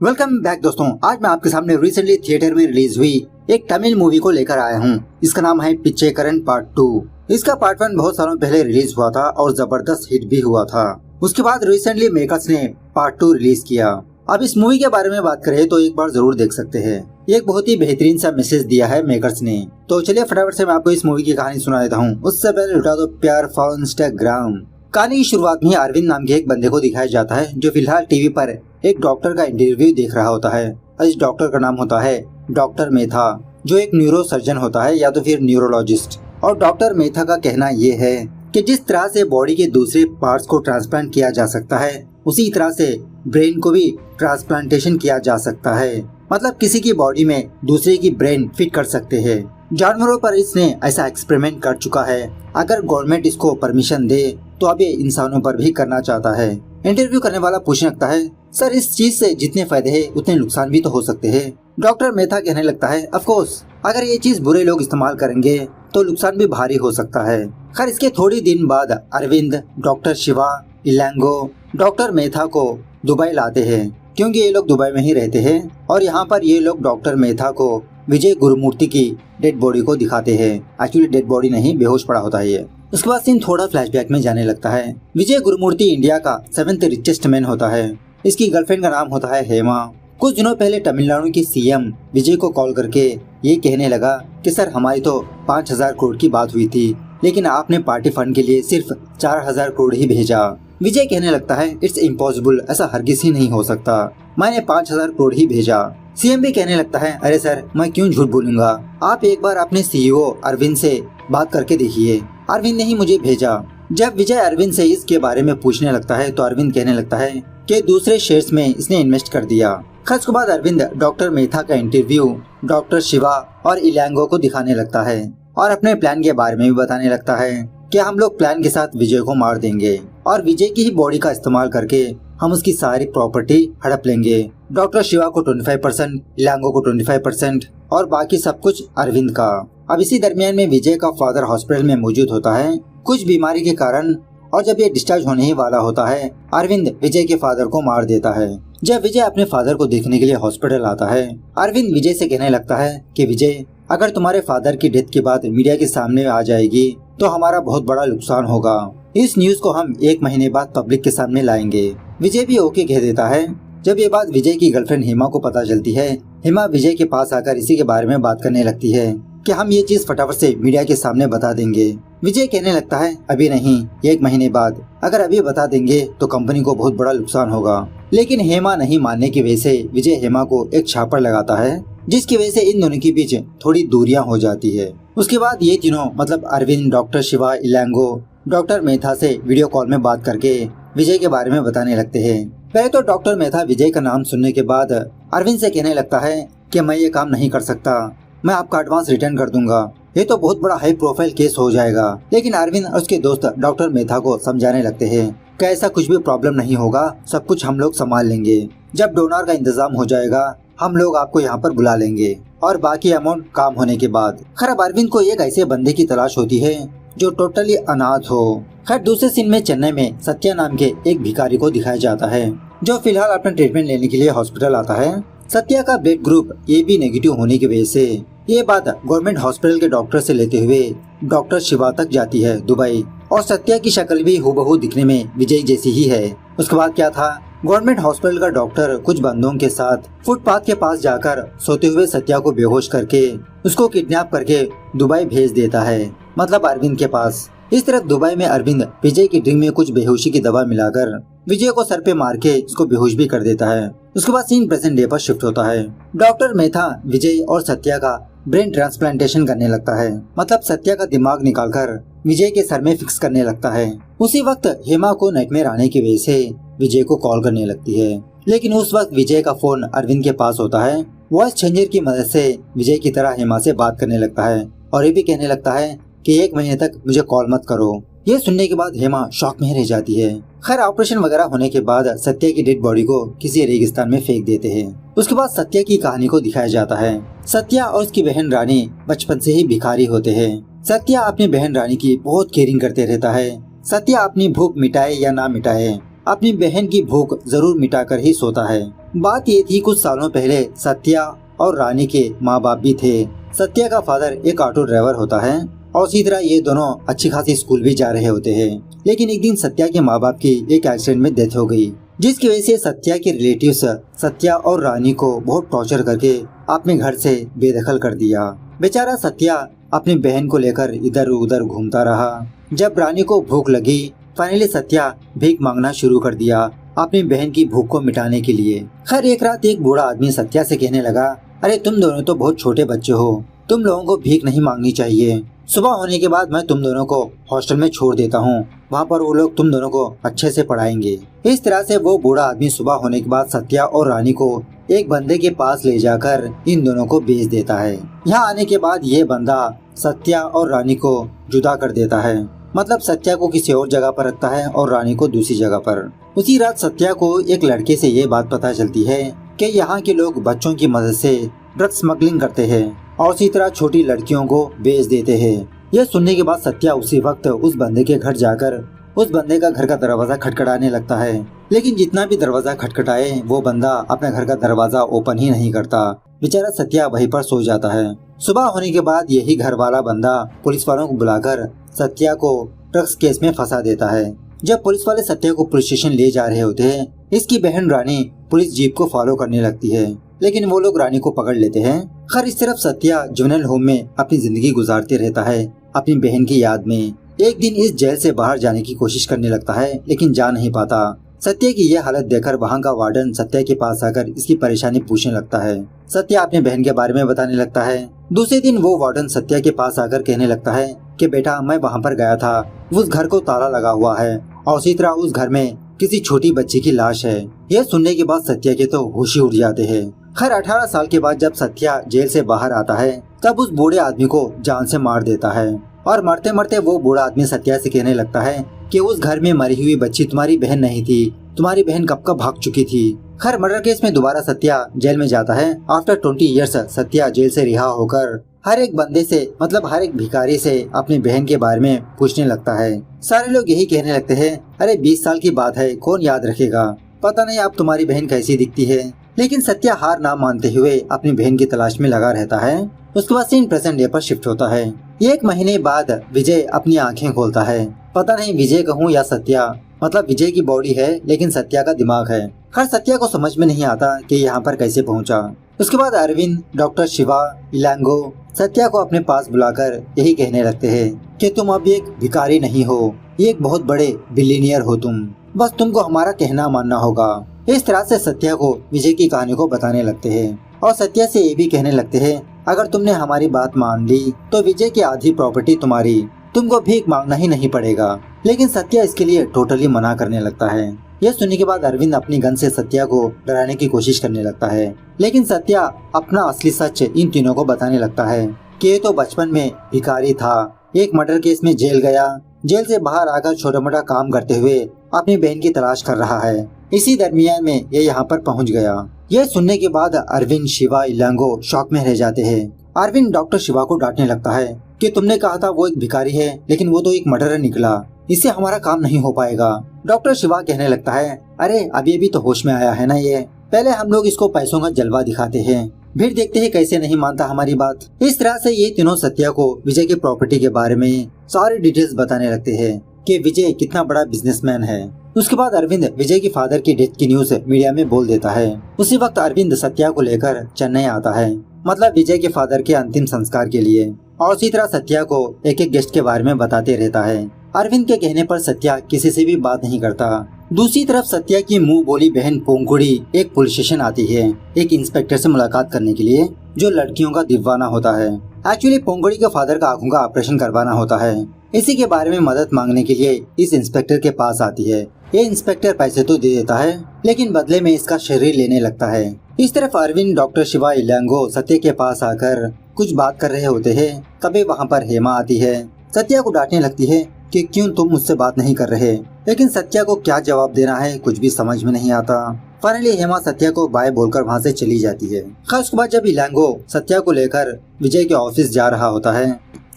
Welcome back दोस्तों। आज मैं आपके सामने रिसेंटली थिएटर में रिलीज हुई एक तमिल मूवी को लेकर आया हूँ। इसका नाम है पिच्चेकरण पार्ट 2। इसका पार्ट 1 बहुत सालों पहले रिलीज हुआ था और जबरदस्त हिट भी हुआ था। उसके बाद रिसेंटली मेकर्स ने पार्ट 2 रिलीज किया। अब इस मूवी के बारे में बात करें तो एक बार जरूर देख सकते हैं। एक बहुत ही बेहतरीन सा मैसेज दिया है मेकर्स ने। तो चलिए फटाफट से मैं आपको इस मूवी की कहानी सुना देता हूँ। उससे पहले लुटा दो प्यार फॉर इंस्टाग्राम। कहानी की शुरुआत में अरविंद नाम के एक बंदे को दिखाया जाता है जो फिलहाल टीवी पर एक डॉक्टर का इंटरव्यू देख रहा होता है। इस डॉक्टर का नाम होता है डॉक्टर मेथा, जो एक न्यूरो सर्जन होता है या तो फिर न्यूरोलॉजिस्ट। और डॉक्टर मेथा का कहना ये है कि जिस तरह से बॉडी के दूसरे पार्ट्स को ट्रांसप्लांट किया जा सकता है, उसी तरह से ब्रेन को भी ट्रांसप्लांटेशन किया जा सकता है। मतलब किसी की बॉडी में दूसरे की ब्रेन फिट कर सकते हैं। जानवरों पर इसने ऐसा एक्सपेरिमेंट कर चुका है। अगर गवर्नमेंट इसको परमिशन दे तो अब ये इंसानों पर भी करना चाहता है। इंटरव्यू करने वाला पूछने लगता है, सर इस चीज से जितने फायदे हैं उतने नुकसान भी तो हो सकते हैं। डॉक्टर मेथा कहने लगता है, ऑफ कोर्स अगर ये चीज बुरे लोग इस्तेमाल करेंगे तो नुकसान भी भारी हो सकता है। खैर इसके थोड़ी दिन बाद अरविंद, डॉक्टर शिवा, इलांगो डॉक्टर मेथा को दुबई लाते हैं, क्योंकि ये लोग दुबई में ही रहते हैं। और यहाँ पर ये लोग डॉक्टर मेथा को विजय गुरुमूर्ति की डेड बॉडी को दिखाते हैं। एक्चुअली डेड बॉडी नहीं, बेहोश पड़ा होता है ये। उसके बाद सीन थोड़ा फ्लैशबैक में जाने लगता है। विजय गुरुमूर्ति इंडिया का 7th रिचेस्ट मैन होता है। इसकी गर्लफ्रेंड का नाम होता है हेमा। कुछ दिनों पहले तमिलनाडु की सीएम विजय को कॉल करके ये कहने लगा कि सर हमारी तो 5000 करोड़ की बात हुई थी, लेकिन आपने पार्टी फंड के लिए सिर्फ 4000 करोड़ ही भेजा। विजय कहने लगता है, इट्स इम्पॉसिबल, ऐसा हरगिज ही नहीं हो सकता, मैंने 5000 करोड़ ही भेजा। सीएम भी कहने लगता है, अरे सर मैं क्यों झूठ बोलूंगा, आप एक बार अपने सीईओ अरविंद से बात करके देखिए, अरविंद ने ही मुझे भेजा। जब विजय अरविंद से इसके बारे में पूछने लगता है तो अरविंद कहने लगता है कि दूसरे शेयर्स में इसने इन्वेस्ट कर दिया। खर्च के बाद अरविंद डॉक्टर मेथा का इंटरव्यू डॉक्टर शिवा और इलांगो को दिखाने लगता है और अपने प्लान के बारे में भी बताने लगता है कि हम लोग प्लान के साथ विजय को मार देंगे और विजय की ही बॉडी का इस्तेमाल करके हम उसकी सारी प्रॉपर्टी हड़प लेंगे। डॉक्टर शिवा को 25%, इलांगो को 25% और बाकी सब कुछ अरविंद का। अब इसी दरमियान में विजय का फादर हॉस्पिटल में मौजूद होता है कुछ बीमारी के कारण, और जब ये डिस्चार्ज होने ही वाला होता है अरविंद विजय के फादर को मार देता है। जब विजय अपने फादर को देखने के लिए हॉस्पिटल आता है, अरविंद विजय से कहने लगता है कि विजय अगर तुम्हारे फादर की डेथ की बात मीडिया के सामने आ जाएगी तो हमारा बहुत बड़ा नुकसान होगा। इस न्यूज को हम 1 महीने बाद पब्लिक के सामने लाएंगे। विजय भी ओके कह देता है। जब ये बात विजय की गर्लफ्रेंड हेमा को पता चलती है, हेमा विजय के पास आकर इसी के बारे में बात करने लगती है कि हम ये चीज फटाफट से मीडिया के सामने बता देंगे। विजय कहने लगता है, अभी नहीं, 1 महीने बाद, अगर अभी बता देंगे तो कंपनी को बहुत बड़ा नुकसान होगा। लेकिन हेमा नहीं मानने की वजह से विजय हेमा को एक छापर लगाता है, जिसकी वजह से इन दोनों के बीच थोड़ी दूरियां हो जाती है। उसके बाद ये तीनों मतलब अरविंद, डॉक्टर शिवा, इलांगो डॉक्टर मेथा से वीडियो कॉल में बात करके विजय के बारे में बताने लगते हैं। पहले तो डॉक्टर मेथा विजय का नाम सुनने के बाद अरविंद से कहने लगता है कि मैं ये काम नहीं कर सकता, मैं आपका एडवांस रिटर्न कर दूंगा, ये तो बहुत बड़ा हाई प्रोफाइल केस हो जाएगा। लेकिन अरविंद और उसके दोस्त डॉक्टर मेथा को समझाने लगते हैं कि ऐसा कुछ भी प्रॉब्लम नहीं होगा, सब कुछ हम लोग संभाल लेंगे। जब डोनर का इंतजाम हो जाएगा हम लोग आपको यहाँ पर बुला लेंगे और बाकी अमाउंट काम होने के बाद। खैर अरविंद को एक ऐसे बंदे की तलाश होती है जो टोटली अनाथ हो। खैर दूसरे सीन में चेन्नई में सत्या नाम के एक भिखारी को दिखाया जाता है जो फिलहाल अपना ट्रीटमेंट लेने के लिए हॉस्पिटल आता है। सत्या का ब्लड ग्रुप AB नेगेटिव होने की वजह से ये बात गवर्नमेंट हॉस्पिटल के डॉक्टर से लेते हुए डॉक्टर शिवा तक जाती है दुबई। और सत्या की शक्ल भी हूबहू दिखने में विजय जैसी ही है। उसके बाद क्या था, गवर्नमेंट हॉस्पिटल का डॉक्टर कुछ बंदों के साथ फुटपाथ के पास जाकर सोते हुए सत्या को बेहोश करके उसको किडनैप करके दुबई भेज देता है, मतलब अरविंद के पास। इस तरह दुबई में अरविंद विजय की ड्रिंक में कुछ बेहोशी की दवा मिलाकर विजय को सर पे मार के उसको बेहोश भी कर देता है। उसके बाद सीन प्रेजेंट डे पर शिफ्ट होता है। डॉक्टर मेथा विजय और सत्या का ब्रेन ट्रांसप्लांटेशन करने लगता है, मतलब सत्या का दिमाग निकालकर विजय के सर में फिक्स करने लगता है। उसी वक्त हेमा को नाइटमेयर आने की वजह से विजय को कॉल करने लगती है, लेकिन उस वक्त विजय का फोन अरविंद के पास होता है। वॉइस चेंजर की मदद से विजय की तरह हेमा से बात करने लगता है और ये भी कहने लगता है कि 1 महीने तक मुझे कॉल मत करो। ये सुनने के बाद हेमा शॉक में रह जाती है। खैर ऑपरेशन वगैरह होने के बाद सत्या की डेड बॉडी को किसी रेगिस्तान में फेंक देते हैं। उसके बाद सत्या की कहानी को दिखाया जाता है। सत्या और उसकी बहन रानी बचपन से ही भिखारी होते हैं। सत्या अपनी बहन रानी की बहुत केयरिंग करते रहता है। सत्या अपनी भूख मिटाए या ना मिटाए अपनी बहन की भूख जरूर मिटाकर ही सोता है। बात ये थी, कुछ सालों पहले सत्या और रानी के माँ बाप भी थे। सत्या का फादर एक ऑटो ड्राइवर होता है और इसी तरह ये दोनों अच्छी खासी स्कूल भी जा रहे होते हैं। लेकिन एक दिन सत्या के माँ बाप की एक एक्सीडेंट में डेथ हो गई, जिसकी वजह से सत्या के रिलेटिव्स सत्या और रानी को बहुत टॉर्चर करके अपने घर से बेदखल कर दिया। बेचारा सत्या अपनी बहन को लेकर इधर उधर घूमता रहा। जब रानी को भूख लगी, फाइनली सत्या भीख मांगना शुरू कर दिया अपनी बहन की भूख को मिटाने के लिए। खैर एक रात एक बूढ़ा आदमी सत्या से कहने लगा, अरे तुम दोनों तो बहुत छोटे बच्चे हो, तुम लोगों को भीख नहीं मांगनी चाहिए। सुबह होने के बाद मैं तुम दोनों को हॉस्टल में छोड़ देता हूँ, वहाँ पर वो लोग तुम दोनों को अच्छे से पढ़ाएंगे। इस तरह से वो बूढ़ा आदमी सुबह होने के बाद सत्या और रानी को एक बंदे के पास ले जाकर इन दोनों को बेच देता है। यहाँ आने के बाद ये बंदा सत्या और रानी को जुदा कर देता है, मतलब सत्या को किसी और जगह पर रखता है और रानी को दूसरी जगह पर। उसी रात सत्या को एक लड़के से ये बात पता चलती है कि यहाँ के लोग बच्चों की मदद से ड्रग स्मगलिंग करते हैं और इसी तरह छोटी लड़कियों को बेच देते हैं। यह सुनने के बाद सत्या उसी वक्त उस बंदे के घर जाकर उस बंदे का घर का दरवाजा खटखटाने लगता है। लेकिन जितना भी दरवाजा खटखटाए वो बंदा अपने घर का दरवाजा ओपन ही नहीं करता। बेचारा सत्या वहीं पर सो जाता है। सुबह होने के बाद यही घर वाला बंदा पुलिस वालों को बुलाकर सत्या को ड्रग्स केस में फंसा देता है। जब पुलिस वाले सत्या को पुलिस स्टेशन ले जा रहे होते हैं, इसकी बहन रानी पुलिस जीप को फॉलो करने लगती है, लेकिन वो लोग रानी को पकड़ लेते हैं। खैर इस तरफ सत्या जुवेनाइल होम में अपनी जिंदगी गुजारते रहता है अपनी बहन की याद में। एक दिन इस जेल से बाहर जाने की कोशिश करने लगता है, लेकिन जा नहीं पाता। सत्या की यह हालत देखकर वहाँ का वार्डन सत्या के पास आकर इसकी परेशानी पूछने लगता है। सत्या अपनी बहन के बारे में बताने लगता है। दूसरे दिन वो वार्डन सत्या के पास आकर कहने लगता है कि बेटा मैं वहाँ पर गया था, उस घर को ताला लगा हुआ है और उसी तरह उस घर में किसी छोटी बच्ची की लाश है। यह सुनने के बाद सत्या के तो होश ही उड़ जाते हैं। खैर 18 साल के बाद जब सत्या जेल से बाहर आता है, तब उस बूढ़े आदमी को जान से मार देता है और मरते मरते वो बूढ़ा आदमी सत्या से कहने लगता है कि उस घर में मरी हुई बच्ची तुम्हारी बहन नहीं थी, तुम्हारी बहन कब का भाग चुकी थी। खैर मर्डर केस में दोबारा सत्या जेल में जाता है। आफ्टर 20 इयर्स सत्या जेल से रिहा होकर हर एक बंदे से, मतलब हर एक भिखारी से अपनी बहन के बारे में पूछने लगता है। सारे लोग यही कहने लगते हैं, अरे 20 साल की बात है, कौन याद रखेगा, पता नहीं अब तुम्हारी बहन कैसी दिखती है। लेकिन सत्या हार ना मानते हुए अपनी बहन की तलाश में लगा रहता है। उसके बाद सीन प्रेजेंट डे पर शिफ्ट होता है। 1 महीने बाद विजय अपनी आंखें खोलता है। पता नहीं विजय कहूँ या सत्या, मतलब विजय की बॉडी है लेकिन सत्या का दिमाग है। खैर सत्या को समझ में नहीं आता कि यहाँ पर कैसे पहुँचा। उसके बाद अरविंद, डॉक्टर शिवा, इलांगो सत्या को अपने पास बुलाकर यही कहने लगते हैं कि तुम अब एक भिखारी नहीं हो, एक बहुत बड़े बिलियनियर हो तुम, बस तुमको हमारा कहना मानना होगा। इस तरह से सत्या को विजय की कहानी को बताने लगते हैं और सत्या से ये भी कहने लगते हैं, अगर तुमने हमारी बात मान ली तो विजय की आधी प्रॉपर्टी तुम्हारी, तुमको भीख मांगना ही नहीं पड़ेगा। लेकिन सत्या इसके लिए टोटली मना करने लगता है। यह सुनने के बाद अरविंद अपनी गन से सत्या को डराने की कोशिश करने लगता है, लेकिन सत्या अपना असली सच इन तीनों को बताने लगता है कि ये तो बचपन में भिखारी था, एक मर्डर केस में जेल गया, जेल से बाहर आकर छोटा मोटा काम करते हुए अपनी बहन की तलाश कर रहा है। इसी दरमियान में ये यहाँ पर पहुँच गया। यह सुनने के बाद अरविंद, शिवा, इलांगो शॉक में रह जाते हैं। अरविंद डॉक्टर शिवा को डांटने लगता है कि तुमने कहा था वो एक भिखारी है, लेकिन वो तो एक मर्डरर निकला, इससे हमारा काम नहीं हो पाएगा। डॉक्टर शिवा कहने लगता है, अरे अभी अभी तो होश में आया है ना ये, पहले हम लोग इसको पैसों का जलवा दिखाते हैं, फिर देखते हैं कैसे नहीं मानता हमारी बात। इस तरह से ये तीनों सत्या को विजय की प्रॉपर्टी के बारे में सारी डिटेल्स बताने लगते हैं कि विजय कितना बड़ा बिजनेसमैन है। उसके बाद अरविंद विजय की फादर की डेथ की न्यूज मीडिया में बोल देता है। उसी वक्त अरविंद सत्या को लेकर चेन्नई आता है, मतलब विजय के फादर के अंतिम संस्कार के लिए, और उसी तरह सत्या को एक एक गेस्ट के बारे में बताते रहता है। अरविंद के कहने पर सत्या किसी से भी बात नहीं करता। दूसरी तरफ सत्या की मुंह बोली बहन पोंगुड़ी एक पुलिस स्टेशन आती है एक इंस्पेक्टर से मुलाकात करने के लिए, जो लड़कियों का दीवाना होता है। एक्चुअली पोंगुड़ी के फादर का आंखों का ऑपरेशन करवाना होता है। इसी के बारे में मदद मांगने के लिए इस इंस्पेक्टर के पास आती है। ये इंस्पेक्टर पैसे तो दे देता है, लेकिन बदले में इसका शरीर लेने लगता है। इस तरफ अरविंद, डॉक्टर शिवा, इलांगो सत्या के पास आकर कुछ बात कर रहे होते हैं। तभी वहाँ पर हेमा आती है। सत्या को डांटने लगती है कि क्यों तुम मुझसे बात नहीं कर रहे, लेकिन सत्या को क्या जवाब देना है कुछ भी समझ में नहीं आता। फाइनली हेमा सत्या को बाय बोलकर वहाँ से चली जाती है। खास उसके बाद जब इलांगो सत्या को लेकर विजय के ऑफिस जा रहा होता है,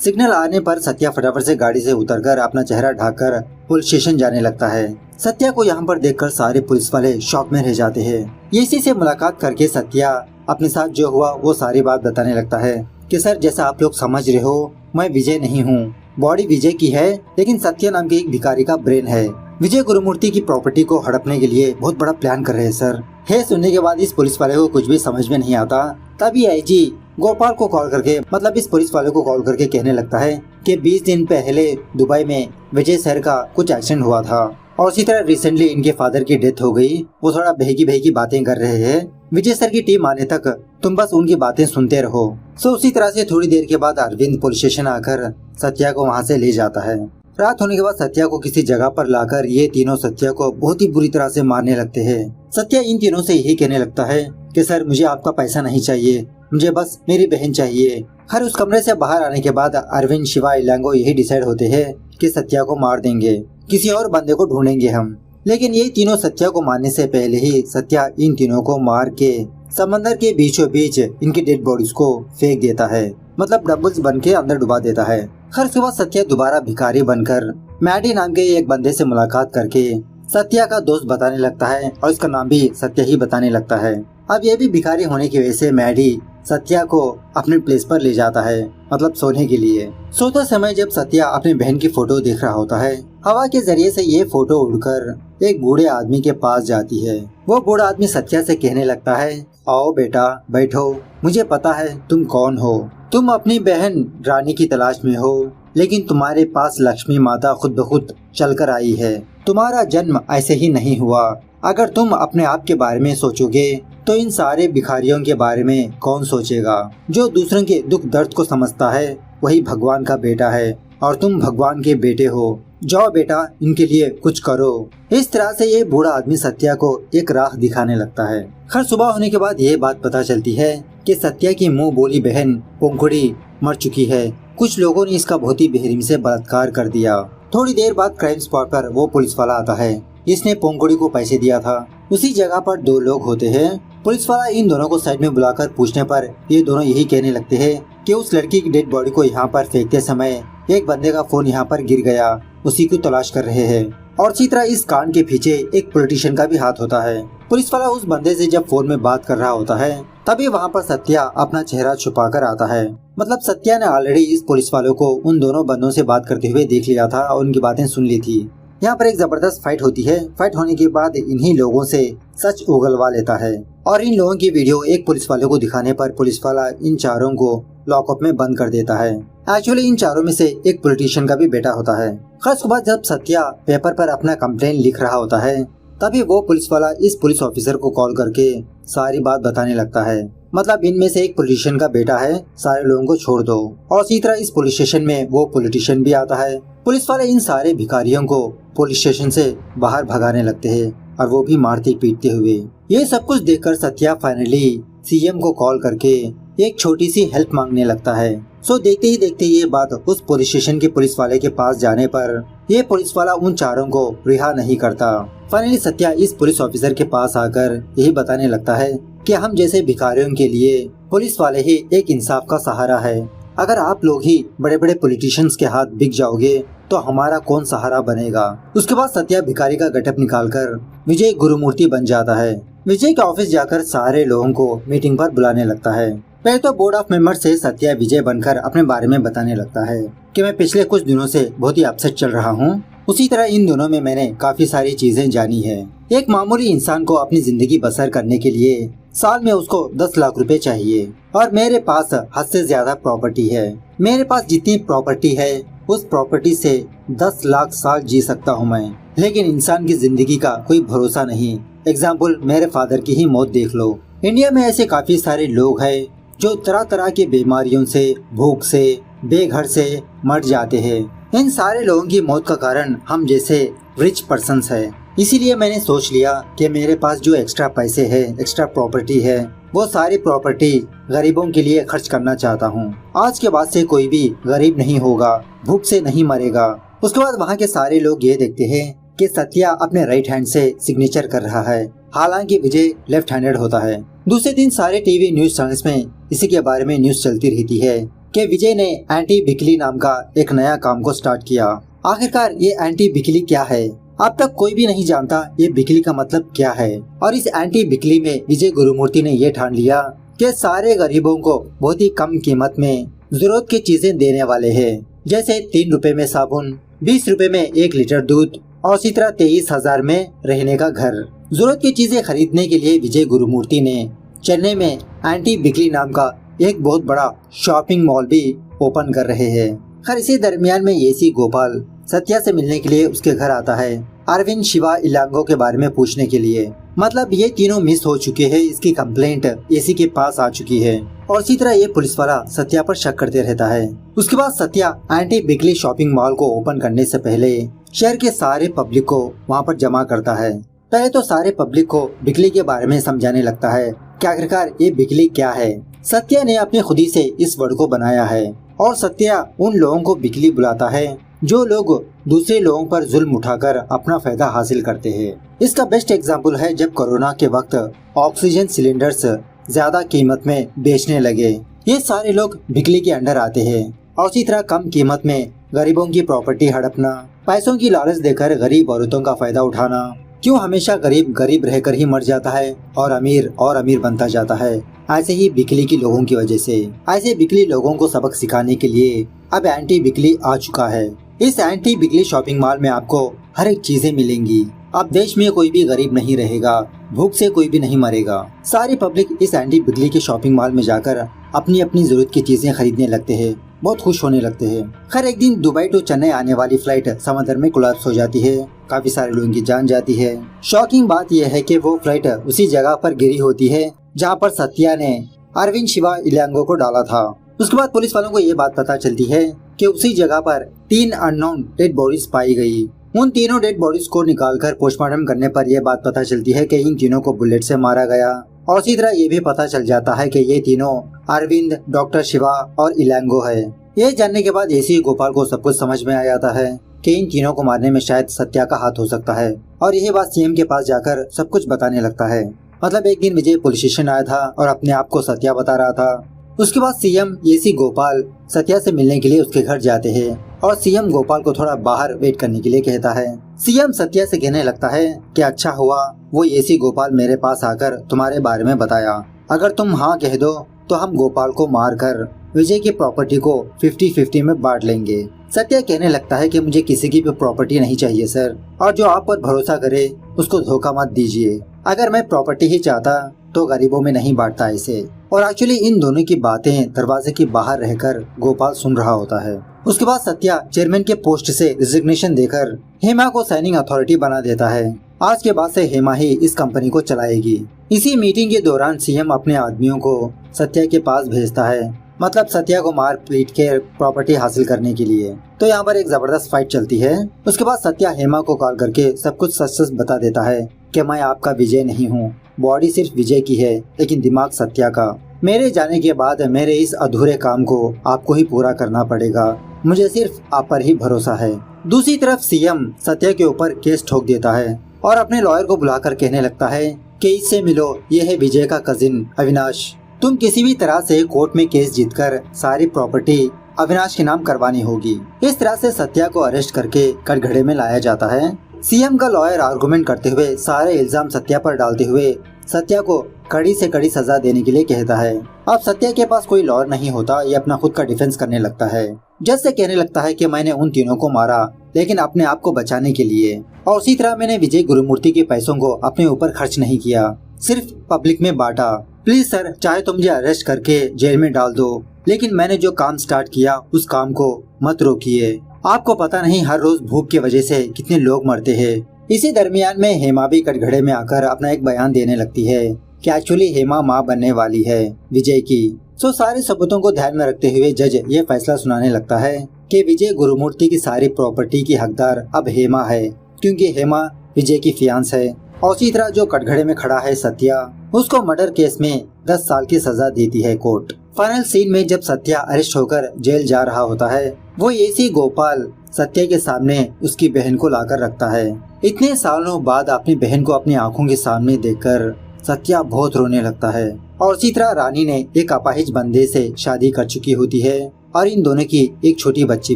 सिग्नल आने पर सत्या फटाफट से गाड़ी से उतरकर अपना चेहरा ढककर पुलिस स्टेशन जाने लगता है। सत्या को यहाँ पर देखकर सारे पुलिस वाले शॉक में रह जाते हैं। इसी से मुलाकात करके सत्या अपने साथ जो हुआ वो सारी बात बताने लगता है कि सर, जैसा आप लोग समझ रहे हो, मैं विजय नहीं हूँ, बॉडी विजय की है, लेकिन सत्या नाम के एक भिखारी का ब्रेन है। विजय गुरुमूर्ति की प्रॉपर्टी को हड़पने के लिए बहुत बड़ा प्लान कर रहे हैं सर। है सुनने के बाद इस पुलिस वाले को कुछ भी समझ में नहीं आता। तभी आईजी गोपाल को कॉल करके, मतलब इस पुलिस वाले को कॉल करके कहने लगता है कि 20 दिन पहले दुबई में विजय सर का कुछ एक्सीडेंट हुआ था और इसी तरह रिसेंटली इनके फादर की डेथ हो गई। वो थोड़ा बहकी बहकी बातें कर रहे हैं। विजय सर की टीम आने तक तुम बस उनकी बातें सुनते रहो। उसी तरह से थोड़ी देर के बाद अरविंद पुलिस स्टेशन आकर सत्या को वहाँ से ले जाता है। रात होने के बाद सत्या को किसी जगह पर लाकर ये तीनों सत्या को बहुत ही बुरी तरह से मारने लगते हैं। सत्या इन तीनों से यही कहने लगता है कि सर, मुझे आपका पैसा नहीं चाहिए, मुझे बस मेरी बहन चाहिए। हर उस कमरे से बाहर आने के बाद अरविंद, शिवा, इलांगो यही डिसाइड होते हैं कि सत्या को मार देंगे, किसी और बंदे को ढूंढेंगे हम। लेकिन ये तीनों सत्या को मारने से पहले ही सत्या इन तीनों को मार के समंदर के बीचों बीच इनकी डेड बॉडीज को फेंक देता है, मतलब डबल्स बन के अंदर डुबा देता है। हर सुबह सत्या दोबारा भिखारी बनकर मैडी नाम के एक बंदे से मुलाकात करके सत्या का दोस्त बताने लगता है और इसका नाम भी सत्या ही बताने लगता है। अब ये भी भिखारी होने की वजह से मैडी सत्या को अपने प्लेस पर ले जाता है, मतलब सोने के लिए। सोते समय जब सत्या अपनी बहन की फोटो देख रहा होता है, हवा के जरिए से ये फोटो उड़कर एक बूढ़े आदमी के पास जाती है। वो बूढ़ा आदमी सत्या से कहने लगता है, आओ बेटा बैठो, मुझे पता है तुम कौन हो। तुम अपनी बहन रानी की तलाश में हो, लेकिन तुम्हारे पास लक्ष्मी माता खुद ब खुद चल कर आई है। तुम्हारा जन्म ऐसे ही नहीं हुआ। अगर तुम अपने आप के बारे में सोचोगे तो इन सारे भिखारियों के बारे में कौन सोचेगा। जो दूसरों के दुख दर्द को समझता है वही भगवान का बेटा है और तुम भगवान के बेटे हो। जाओ बेटा, इनके लिए कुछ करो। इस तरह से ये बूढ़ा आदमी सत्या को एक राह दिखाने लगता है। हर सुबह होने के बाद ये बात पता चलती है कि सत्या की मुंह बोली बहन पोंकुड़ी मर चुकी है। कुछ लोगों ने इसका बहुत ही बेरहमी से बलात्कार कर दिया। थोड़ी देर बाद क्राइम स्पॉट पर वो पुलिस वाला आता है जिसने पोंकुड़ी को पैसे दिया था। उसी जगह पर दो लोग होते हैं। पुलिस वाला इन दोनों को साइड में बुलाकर पूछने पर ये दोनों यही कहने लगते हैं कि उस लड़की की डेड बॉडी को यहाँ पर फेंकते समय एक बंदे का फोन यहाँ पर गिर गया, उसी को तलाश कर रहे हैं। और इसी तरह इस कांड के पीछे एक पॉलिटिशियन का भी हाथ होता है। पुलिस वाला उस बंदे से जब फोन में बात कर रहा होता है तभी वहाँ पर सत्या अपना चेहरा छुपा कर आता है। मतलब सत्या ने ऑलरेडी इस पुलिस वालों को उन दोनों बंदों से बात करते हुए देख लिया था और उनकी बातें सुन ली थी। यहाँ पर एक जबरदस्त फाइट होती है। फाइट होने के बाद इन्हीं लोगों से सच उगलवा लेता है और इन लोगों की वीडियो एक पुलिस वाले को दिखाने पर पुलिस वाला इन चारों को लॉकअप में बंद कर देता है। एक्चुअली इन चारों में से एक पॉलिटिशियन का भी बेटा होता है। खास बात, जब सत्या पेपर पर अपना कंप्लेन लिख रहा होता है तभी वो पुलिस वाला इस पुलिस ऑफिसर को कॉल करके सारी बात बताने लगता है। मतलब इनमें से एक पॉलिटिशियन का बेटा है, सारे लोगों को छोड़ दो। और इसी तरह इस पुलिस स्टेशन में वो पॉलिटिशियन भी आता है। पुलिस वाले इन सारे भिखारियों को पुलिस स्टेशन से बाहर भगाने लगते हैं और वो भी मारते पीटते हुए। ये सब कुछ देखकर सत्या फाइनली सीएम को कॉल करके एक छोटी सी हेल्प मांगने लगता है। देखते ही देखते ये बात उस पुलिस स्टेशन के पुलिस वाले के पास जाने पर ये पुलिस वाला उन चारों को रिहा नहीं करता। फाइनली सत्या इस पुलिस ऑफिसर के पास आकर यही बताने लगता है कि हम जैसे भिखारियों के लिए पुलिस वाले ही एक इंसाफ का सहारा है। अगर आप लोग ही बड़े बड़े पॉलिटिशियंस के हाथ बिक जाओगे तो हमारा कौन सहारा बनेगा। उसके बाद सत्या भिखारी का गेटअप निकालकर विजय गुरुमूर्ति बन जाता है। विजय के ऑफिस जाकर सारे लोगों को मीटिंग पर बुलाने लगता है। पहले तो बोर्ड ऑफ मेंबर से सत्या विजय बनकर अपने बारे में बताने लगता है कि मैं पिछले कुछ दिनों से बहुत ही अपसेट चल रहा हूँ। उसी तरह इन दोनों में मैंने काफी सारी चीजें जानी है। एक मामूली इंसान को अपनी जिंदगी बसर करने के लिए साल में उसको 10 लाख रुपए चाहिए और मेरे पास हद से ज्यादा प्रॉपर्टी है। मेरे पास जितनी प्रॉपर्टी है उस प्रॉपर्टी से 10 लाख साल जी सकता हूँ मैं। लेकिन इंसान की जिंदगी का कोई भरोसा नहीं। एग्जाम्पल, मेरे फादर की ही मौत देख लो। इंडिया में ऐसे काफी सारे लोग हैं जो तरह तरह की बीमारियों से, भूख से, बेघर से मर जाते हैं। इन सारे लोगों की मौत का कारण हम जैसे रिच पर्सन्स है। इसीलिए मैंने सोच लिया कि मेरे पास जो एक्स्ट्रा पैसे है, एक्स्ट्रा प्रॉपर्टी है, वो सारी प्रॉपर्टी गरीबों के लिए खर्च करना चाहता हूँ। आज के बाद से कोई भी गरीब नहीं होगा, भूख से नहीं मरेगा। उसके बाद वहाँ के सारे लोग ये देखते हैं कि सत्या अपने राइट हैंड से सिग्नेचर कर रहा है, हालांकि विजय लेफ्ट हैंडेड होता है। दूसरे दिन सारे टीवी न्यूज चैनल्स में इसी के बारे में न्यूज चलती रहती है कि विजय ने एंटी बिकली नाम का एक नया काम को स्टार्ट किया। आखिरकार ये एंटी बिकली क्या है? अब तक कोई भी नहीं जानता ये बिकली का मतलब क्या है। और इस एंटी बिकली में विजय गुरुमूर्ति ने ये ठान लिया कि सारे गरीबों को बहुत ही कम कीमत में जरूरत की चीजें देने वाले हैं, जैसे 3 रुपए में साबुन, 20 रुपए में 1 लीटर दूध और इसी तरह 23,000 में रहने का घर। जरूरत की चीजें खरीदने के लिए विजय गुरुमूर्ति ने चेन्नई में एंटी बिकली नाम का एक बहुत बड़ा शॉपिंग मॉल भी ओपन कर रहे हैं। खैर इसी दरमियान में एसी गोपाल सत्या से मिलने के लिए उसके घर आता है, अरविंद, शिवा, इलांगो के बारे में पूछने के लिए। मतलब ये तीनों मिस हो चुके हैं, इसकी कंप्लेंट एसी के पास आ चुकी है और इसी तरह ये पुलिस वाला सत्या पर शक करते रहता है। उसके बाद सत्या एंटी बिकली शॉपिंग मॉल को ओपन करने से पहले शहर के सारे पब्लिक को वहाँ पर जमा करता है। पहले तो सारे पब्लिक को बिकली के बारे में समझाने लगता है कि आखिरकार ये बिकली क्या है। सत्या ने अपने खुदी से इस वर्ड को बनाया है और सत्या उन लोगों को बिकली बुलाता है जो लोग दूसरे लोगों पर जुल्म उठाकर अपना फायदा हासिल करते हैं। इसका बेस्ट एग्जाम्पल है जब कोरोना के वक्त ऑक्सीजन सिलेंडर्स ज्यादा कीमत में बेचने लगे। ये सारे लोग बिकली के अंडर आते हैं और इसी तरह कम कीमत में गरीबों की प्रॉपर्टी हड़पना, पैसों की लालच देकर गरीब औरतों का फायदा उठाना। क्यों हमेशा गरीब गरीब रहकर ही मर जाता है और अमीर बनता जाता है? ऐसे ही बिकली की लोगों की वजह से। ऐसे बिकली लोगों को सबक सिखाने के लिए अब एंटी बिकली आ चुका है। इस एंटी बिकली शॉपिंग मॉल में आपको हर एक चीजें मिलेंगी। अब देश में कोई भी गरीब नहीं रहेगा, भूख से कोई भी नहीं मरेगा। सारी पब्लिक इस एंटी बिकली के शॉपिंग मॉल में जाकर अपनी अपनी जरूरत की चीजें खरीदने लगते हैं, बहुत खुश होने लगते हैं। खैर एक दिन दुबई टू चेन्नई आने वाली फ्लाइट समंदर में कोलैप्स हो जाती है, काफी सारे लोगों की जान जाती है। शॉकिंग बात यह है कि वो फ्लाइट उसी जगह पर गिरी होती है जहाँ पर सत्या ने अरविंद, शिवा, इलांगो को डाला था। उसके बाद पुलिस वालों को ये बात पता चलती है कि उसी जगह पर 3 अननोन डेड बॉडीज पाई गई। उन तीनों डेड बॉडीज को निकालकर पोस्टमार्टम करने पर यह बात पता चलती है कि इन तीनों को बुलेट से मारा गया और इसी तरह ये भी पता चल जाता है कि ये तीनों अरविंद, डॉक्टर शिवा और इलांगो है। ये जानने के बाद एसी गोपाल को सब कुछ समझ में आ जाता है कि इन तीनों को मारने में शायद सत्या का हाथ हो सकता है और यही बात सीएम के पास जाकर सब कुछ बताने लगता है। मतलब एक दिन विजय पुलिस स्टेशन आया था और अपने आप को सत्या बता रहा था। उसके बाद सीएम एसी गोपाल सत्या से मिलने के लिए उसके घर जाते हैं और सीएम गोपाल को थोड़ा बाहर वेट करने के लिए कहता है। सीएम सत्या से कहने लगता है कि अच्छा हुआ वो एसी गोपाल मेरे पास आकर तुम्हारे बारे में बताया। अगर तुम हाँ कह दो तो हम गोपाल को मारकर विजय की प्रॉपर्टी को 50-50 में बांट लेंगे। सत्या कहने लगता है कि मुझे किसी की भी प्रॉपर्टी नहीं चाहिए सर, और जो आप पर भरोसा करे उसको धोखा मत दीजिए। अगर मैं प्रॉपर्टी ही चाहता तो गरीबों में नहीं बांटता इसे। और एक्चुअली इन दोनों की बातें दरवाजे के बाहर रहकर गोपाल सुन रहा होता है। उसके बाद सत्या चेयरमैन के पोस्ट से रिजिग्नेशन देकर हेमा को साइनिंग अथॉरिटी बना देता है। आज के बाद से हेमा ही इस कंपनी को चलाएगी। इसी मीटिंग के दौरान सीएम अपने आदमियों को सत्या के पास भेजता है, मतलब सत्या को मार पीट के प्रॉपर्टी हासिल करने के लिए। तो यहाँ पर एक जबरदस्त फाइट चलती है। उसके बाद सत्या हेमा को कॉल करके सब कुछ सच सच बता देता है कि मैं आपका विजय नहीं हूँ, बॉडी सिर्फ विजय की है लेकिन दिमाग सत्या का। मेरे जाने के बाद मेरे इस अधूरे काम को आपको ही पूरा करना पड़ेगा, मुझे सिर्फ आप पर ही भरोसा है। दूसरी तरफ सीएम सत्या के ऊपर केस ठोक देता है और अपने लॉयर को बुलाकर कहने लगता है कि इससे मिलो, ये है विजय का कजिन अविनाश। तुम किसी भी तरह से कोर्ट में केस जीतकर सारी प्रॉपर्टी अविनाश के नाम करवानी होगी। इस तरह से सत्या को अरेस्ट करके कटघरे में लाया जाता है। सीएम का लॉयर आर्गुमेंट करते हुए सारे इल्जाम सत्या पर डालते हुए सत्या को कड़ी से कड़ी सजा देने के लिए कहता है। अब सत्या के पास कोई लॉयर नहीं होता, ये अपना खुद का डिफेंस करने लगता है। जज से कहने लगता है कि मैंने उन तीनों को मारा लेकिन अपने आप को बचाने के लिए, और उसी तरह मैंने विजय गुरुमूर्ति के पैसों को अपने ऊपर खर्च नहीं किया, सिर्फ पब्लिक में बांटा। प्लीज सर, चाहे तुम मुझे अरेस्ट करके जेल में डाल दो लेकिन मैंने जो काम स्टार्ट किया उस काम को मत रोकिए। आपको पता नहीं हर रोज भूख की वजह से कितने लोग मरते हैं। इसी दरमियान में हेमा भी कटघरे में आकर अपना एक बयान देने लगती है कि एक्चुअली हेमा मां बनने वाली है विजय की। सो सारे सबूतों को ध्यान में रखते हुए जज ये फैसला सुनाने लगता है कि विजय गुरुमूर्ति की सारी प्रॉपर्टी की हकदार अब हेमा है, क्योंकि हेमा विजय की फियांस है। और इसी तरह जो कटघरे में खड़ा है सत्या, उसको मर्डर केस में 10 साल की सजा देती है कोर्ट। फाइनल सीन में जब सत्या अरेस्ट होकर जेल जा रहा होता है, वो एसी गोपाल सत्या के सामने उसकी बहन को लाकर रखता है। इतने सालों बाद अपनी बहन को अपनी आंखों के सामने देखकर सत्या बहुत रोने लगता है। और इसी तरह रानी ने एक अपाहिज बंदे से शादी कर चुकी होती है और इन दोनों की एक छोटी बच्ची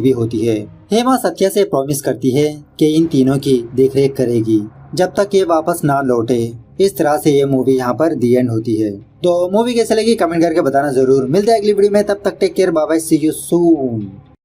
भी होती है। हेमा सत्या से प्रॉमिस करती है कि इन तीनों की देखरेख करेगी जब तक ये वापस ना लौटे। इस तरह से ये मूवी यहाँ पर दी एंड होती है। तो मूवी कैसे लगी कमेंट करके बताना जरूर। मिलते हैं अगली वीडियो में, तब तक take care, bye bye, see you soon.